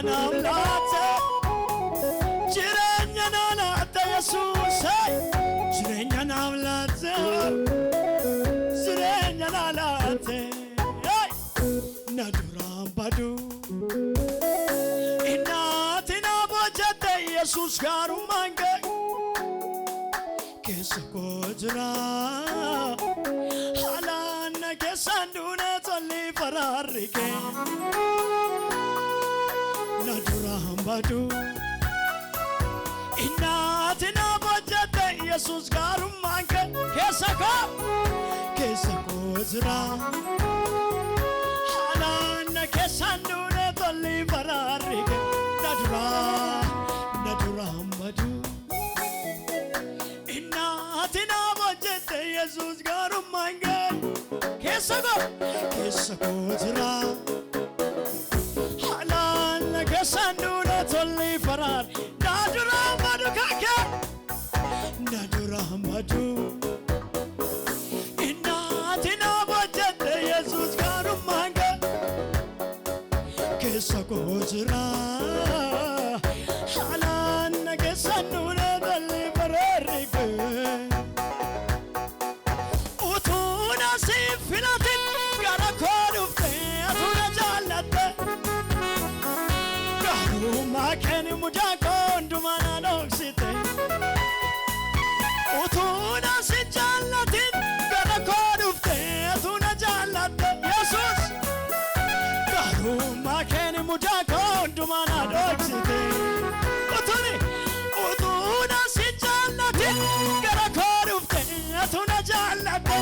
namlaate jirenya namlaate Jesus jirenya namlaate jirenya namlaate naduram badu inatina bojate Jesus garumange kesa kojra halana kesandune toli fararike naduram badu inatina bojate Jesus garumange kesa kojra halana kesandune toli fararike naduram badu inatina bojate Jesus garumange kesa kojra halana kesandune toli farar naduram badu kake naduram badu inatina bojate Jesus garumange kesa kojra halana kesandune toli fararike utuna sifinatin gara kodufte atuna jallate garuma keni mujako ndumana doksite utuna sijallatin gara kodufte atuna jallate Jesus garuma keni mujako ndumana doksite utuna sijallatin gara kodufte atuna jallate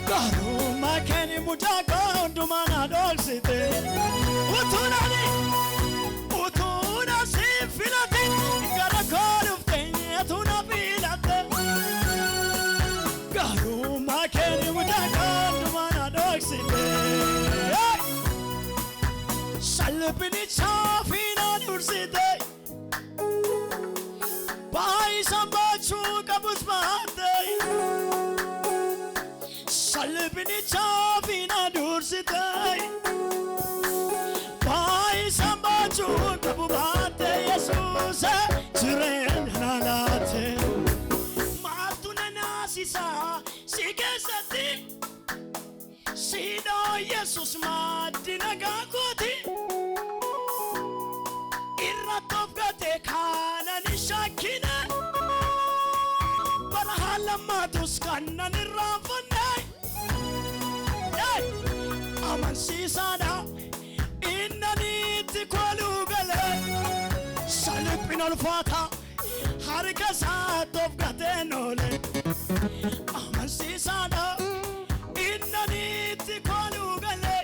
garuma keni mujako ndumana doksite utuna sifinatin gara kodufte atuna bilate garuma keni mujako ndumana doksite salbini chafina dursite bai sambachu kabus mahate salbini chafina dursite bai sambachu kabu mahate Jesus jirenya nalate matuna nasisa sikesati sino Jesus madina gakoti irratofgate kana nishakina barahalamatus kana nirafane amansiisaadha innaniti kolugale salipinal fata harka saatofgate nole amansiisaadha innaniti kolugale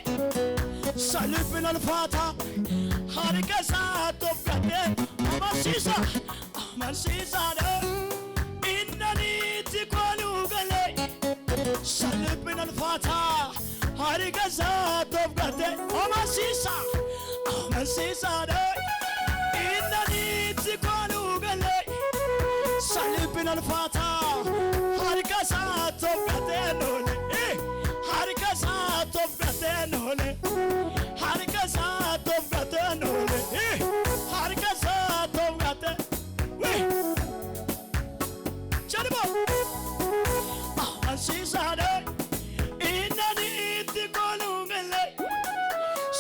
salipinal fata harka saatofgate amansiisaadha innaniti kolugale salipinal fata harka saatofgate amansiisaadha innaniti kolugale salipinal fata harka saatofgate nole harka saatofgate nole harka saatofgate nole harka saatofgate chalibo amansiisaadha innaniti kolugale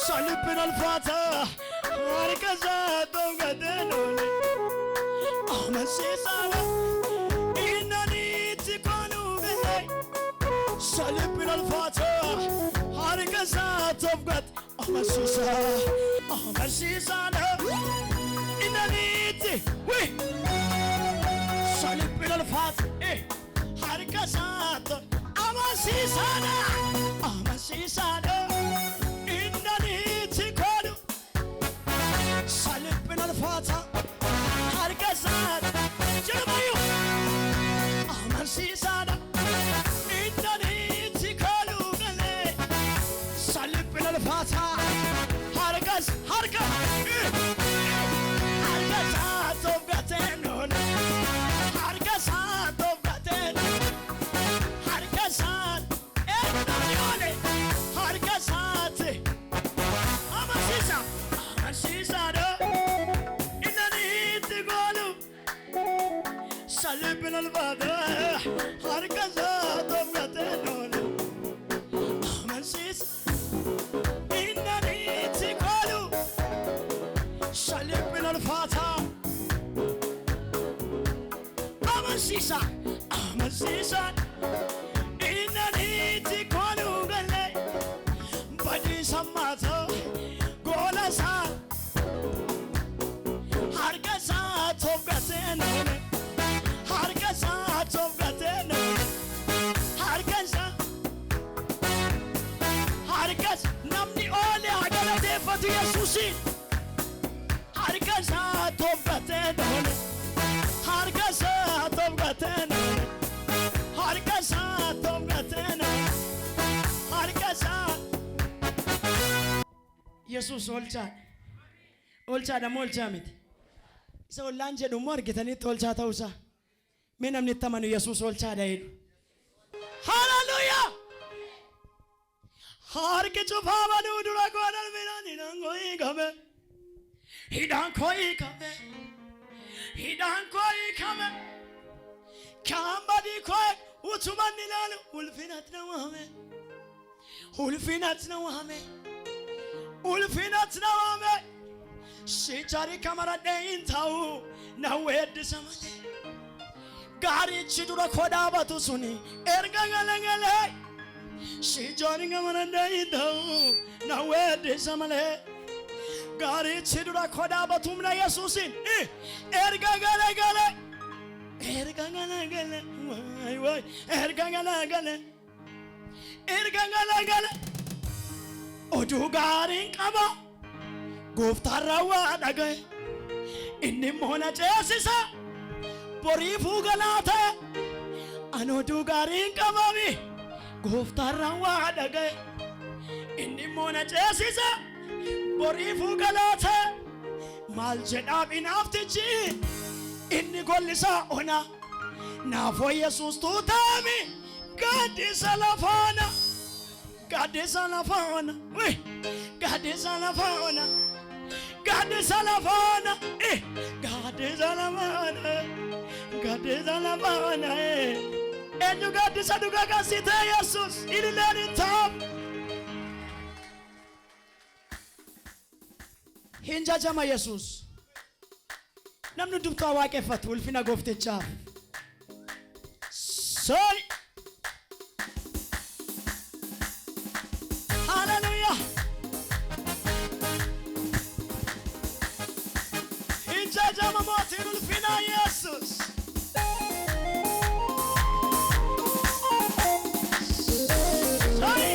salipinal fata harka saatofgate nole amansiisaadha innaniti kolugale salipinal fata harka saatofgate amansiisaadha innaniti salipinal fata harka saatofgate amansiisaadha innaniti kolu salipinal fata harka saatofgate jamayo amansiisaadha innaniti kolugale salipinal fata harka saatofgate nole harka saatofgate harka saat الفاتح هركزة طبقتين أمنسيس إنني تقالوا شلب من الفاتح أمنسيسا إنني تقالوا قلي بدي سماته قولسا هركزة طبقتين هركزة طبقتين هركزة نمني أولي عقل ديفة يسوسي هركزة طبقتين هركزة طبقتين هركزة طبقتين هركزة يسوس أولشا دم أولشا ميت سو لانجة دمور كتاني تولشا تاوسا من من التمنو يسوس أولشا دايد هاللويا هارك شوفا بدو دولا كوانا الميراني نانغوي كمه هيدان كوي كمه كام بدي كوي وتمان نلالو ولفيناتنا وهمه شجاري كاميرا دين تاو نويد سمالي غاري تشدورا كودا باتوسوني ارغانغالانغالي شجاري كاميرا دين تاو نويد سمالي غاري تشدورا كودا باتومنا يسوسين ارغانغالانغالي واي ارغانغالانغالي oduu gaariin qaba gooftaarraa waa dhagaye inni immoo na ceesisa boriifuu galaata ani oduu gaariin qabami gooftaarraa waa dhagaye inni immoo na ceesisa boriifuu galaata maal jedhaa binaaftichi inni gollisaa ona naafoo yesuus tuutaami gaaddisa lafaana God is on the phone. God is on the phone. God is on the phone. God is on the phone. God is on the phone. And you got this, and you got sit there, Jesus. In the learning top. Hinja jama Jesus. Namnu dubta wake fatul fina gofte chaf. Sorry. Hallelujah. Hinja jama motirul fina Jesus. Sorry.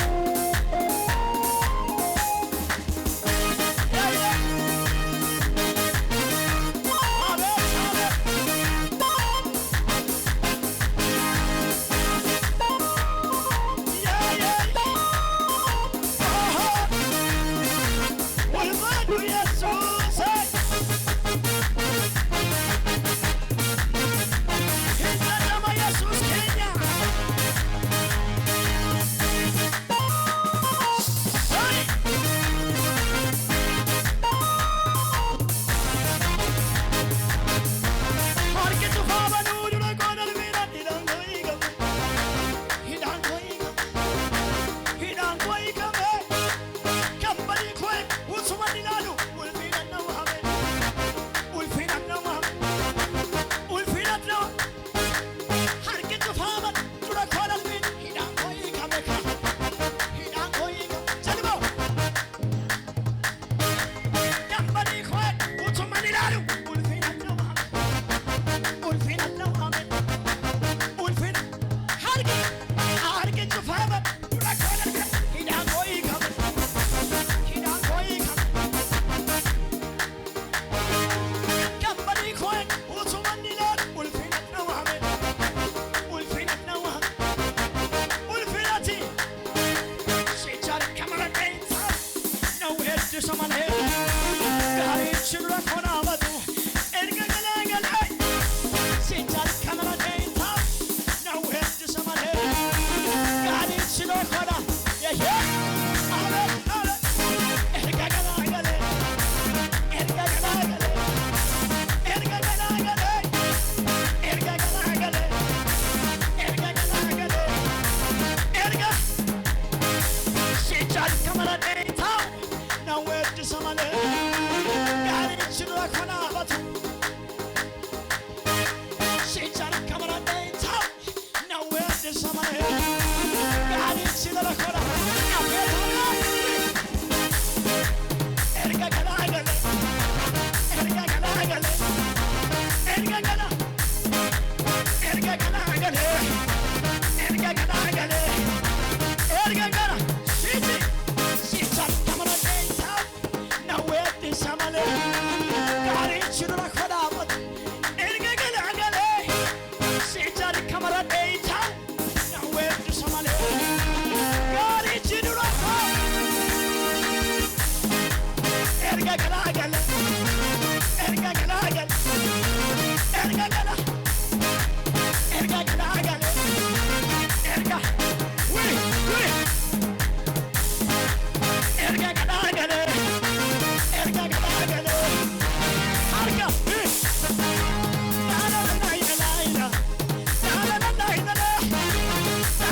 samale gari chira khona batu shichar kamara dei ta na wed samale gari chira khona erga gala gale erga gala gale erga gala erga gala gale erga gala gale erga gala shichi shichar kamara dei ta na wed samale gari chira khona batu erga gala gale shichar kamara dei ta na wed samale gari chira khona erga gala gale erga gala gale erga gala erga gala gale erga we erga gala gale erga gala gale arga la la la la la la la la la la la la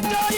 Good